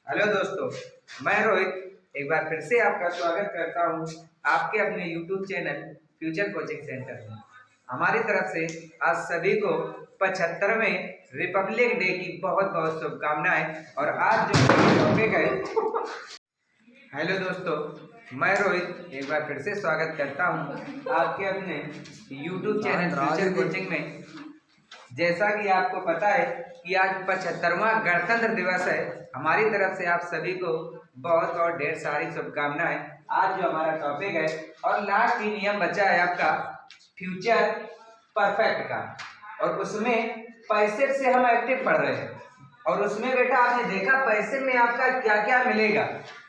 Hello दोस्तों, मैं रोहित एक बार फिर से आपका स्वागत करता हूं आपके अपने YouTube channel future coaching centre में। हमारी तरफ से आज सभी को 75वें रिपब्लिक डे की बहुत बहुत शुभकामनाएं। और आज जो टॉपिक है, हेलो दोस्तों, मैं रोहित एक बार फिर से स्वागत करता हूं आपके अपने YouTube चैनल फ्यूचर कोचिंग में। जैसा कि आपको पता है कि आज 75वां गणतंत्र दिवस है। हमारी तरफ से आप सभी को बहुत बहुत ढेर सारी शुभकामनाएं। आज जो हमारा टॉपिक है और लास्ट ही नियम बचा है आपका फ्यूचर परफेक्ट का, और उसमें पैसे से हम एक्टिव पढ़ रहे हैं। और उसमें बेटा आपने देखा पैसे में आपका क्या क्या मिलेगा।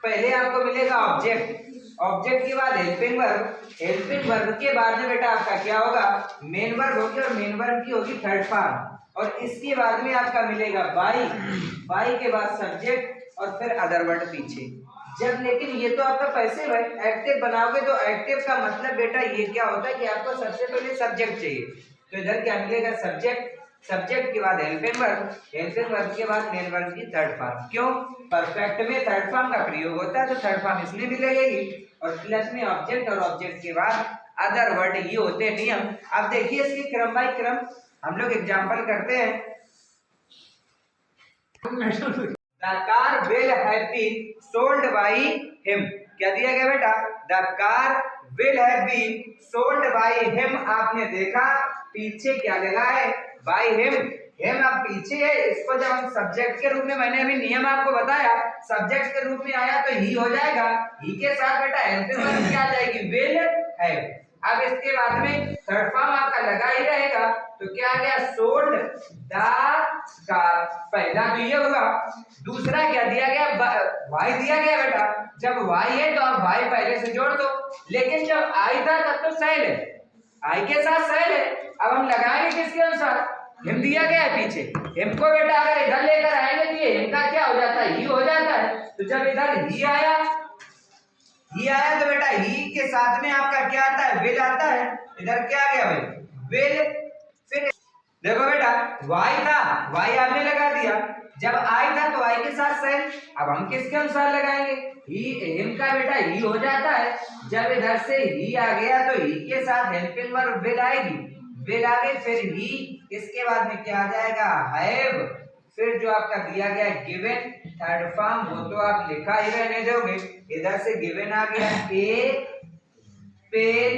पहले आपको मिलेगा ऑब्जेक्ट, ऑब्जेक्ट के बाद हेल्पिंग वर्ब, हेल्पिंग वर्ब के बाद में बेटा आपका क्या होगा, मेन वर्ब होगी, और मेन वर्ब की होगी थर्ड फॉर्म। और इसके बाद में आपका मिलेगा बाई, बाई के बाद सब्जेक्ट और फिर अदर वर्ड पीछे। जब लेकिन ये तो आपका पैसिव है, एक्टिव बनाओगे तो एक्टिव का मतलब बेटा ये क्या होता है कि आपको सबसे पहले सब्जेक्ट चाहिए। तो इधर क्या मिलेगा, सब्जेक्ट, सब्जेक्ट के बाद हेल्पिंग वर्ब, हेल्पिंग वर्ब के बाद मेन वर्ब की थर्ड फॉर्म। क्यों, परफेक्ट में थर्ड फॉर्म का प्रयोग होता है तो थर्ड फॉर्म इसलिए भी लगेगी। और प्लस में ऑब्जेक्ट, और ऑब्जेक्ट के बाद अदर वर्ड, ये होते हैं नियम। अब देखिए इसकी क्रम बाय क्रम हम लोग एग्जांपल करते हैं। The car will have been sold by him. क्या दिया गया बेटा, the car will have been sold by him. आपने देखा पीछे क्या लगा है, बाय हिम। हिम अब पीछे है, इसको जब हम सब्जेक्ट के रूप में, मैंने अभी नियम आपको बताया, सब्जेक्ट के रूप में आया तो ही हो जाएगा। ही के साथ बेटा हेल्पिंग वर्ब क्या आ जाएगी, विल हैव। अब इसके बाद में थर्ड फॉर्म आपका लगा ही रहेगा, तो क्या आ गया, सोल्ड द कार। पहला तो ये हुआ। दूसरा क्या दिया गया, वाई दिया गया बेटा। जब वाई है तो आप वाई पहले से जोड़ दो, लेकिन जब आई था तब तो सेल है, आई के साथ सेल है। अब हम लगाएंगे किसके अनुसार, हिम दिया गया है पीछे, हिम को बेटा अगर इधर लेकर आएंगे तो ये हिम का क्या हो जाता है, ही हो जाता है। तो जब इधर ही आया, ही आया तो बेटा ही के साथ में आपका क्या आता है, विल आता है। इधर क्या आ गया भाई, विल। फिर देखो बेटा वाई था, वाई आपने लगा दिया। जब आई था तो आई के साथ सेल। अब हम किसके अनुसार लगाएंगे, ही, हिम का बेटा ही हो जाता है। जब इधर से ही आ गया तो ही के साथ हेल्पिंग वर्ब विल आएगी, विल आ गई, फिर ही, इसके बाद में क्या आ जाएगा, हैव। फिर जो आपका दिया गया गिवन थर्ड फॉर्म, वो तो आप लिखा ही रहने दोगे। इधर से गिवन आ गया ए पेन,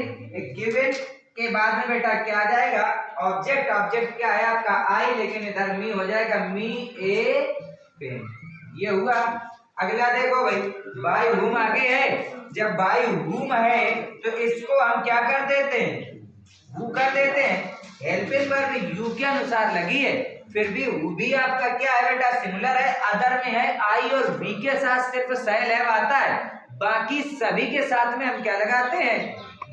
गिवन के बाद में बेटा क्या आ जाएगा, ऑब्जेक्ट, ऑब्जेक्ट क्या है आपका आई, लेकिन इधर मी हो जाएगा, मी ए पेन। ये हुआ। अगला देखो भाई, बाय हुम आगे है। जब बाय हुम है तो इसको हम क्या कर देते हैं, हु कर देते हैं। हेल्पिंग वर्ब यू के अनुसार लगी है, फिर भी हु भी आपका क्या है बेटा, सिंगुलर है, अदर में है। आई और वी के साथ सिर्फ सेल हैव आता है, बाकी सभी के साथ में हम क्या लगाते हैं,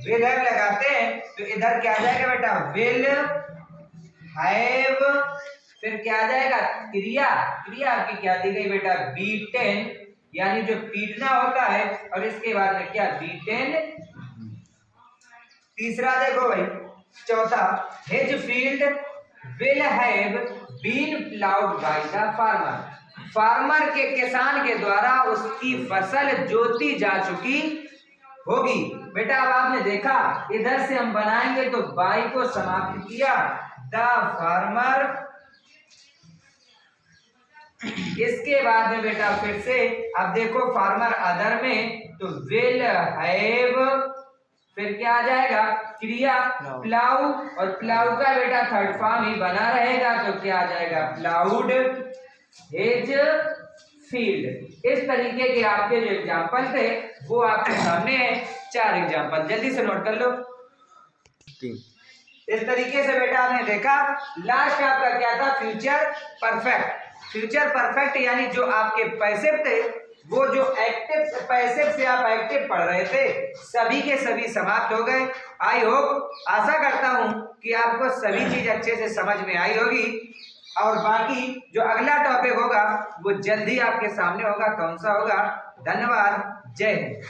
विल हैव लगाते हैं। तो इधर क्या आ जाएगा बेटा, विल हैव। फिर क्या आ जाएगा, क्रिया, क्रिया आपकी क्या दी गई बेटा, बीटेन, यानी जो पीटना होता है। और इसके बाद में क्या, बीटेन। तीसरा देखो भाई, चौथा, his field will have been ploughed by the farmer. Farmer के, किसान के द्वारा उसकी फसल जोती जा चुकी होगी। बेटा अब आपने देखा इधर से हम बनाएंगे तो बाई को समाप्त किया, द फार्मर। इसके बाद में बेटा फिर से अब देखो फार्मर अदर में, तो विल हैव। फिर क्या आ जाएगा, क्रिया प्लाउ, और प्लाउ का बेटा थर्ड फॉर्म ही बना रहेगा, तो क्या आ जाएगा, प्लाउड हिज फील्ड। इस तरीके के आपके जो एग्जाम्पल थे वो आपके सामने है। 4 एग्जाम्पल जल्दी से नोट कर लो। इस तरीके से बेटा आपने देखा लास्ट आपका क्या था, फ्यूचर परफेक्ट। फ्यूचर परफेक्ट यानी जो आपके पैसिव थे, वो जो एक्टिव, पैसिव से आप एक्टिव पढ़ रहे थे, सभी के सभी समाप्त हो गए। आई होप, आशा करता हूं कि आपको सभी चीज अच्छे से समझ में आई होगी। और बाकी जो अगला टॉपिक होगा वो जल्दी आपके सामने होगा। कौन सा होगा, धन्यवाद, जय हिंद।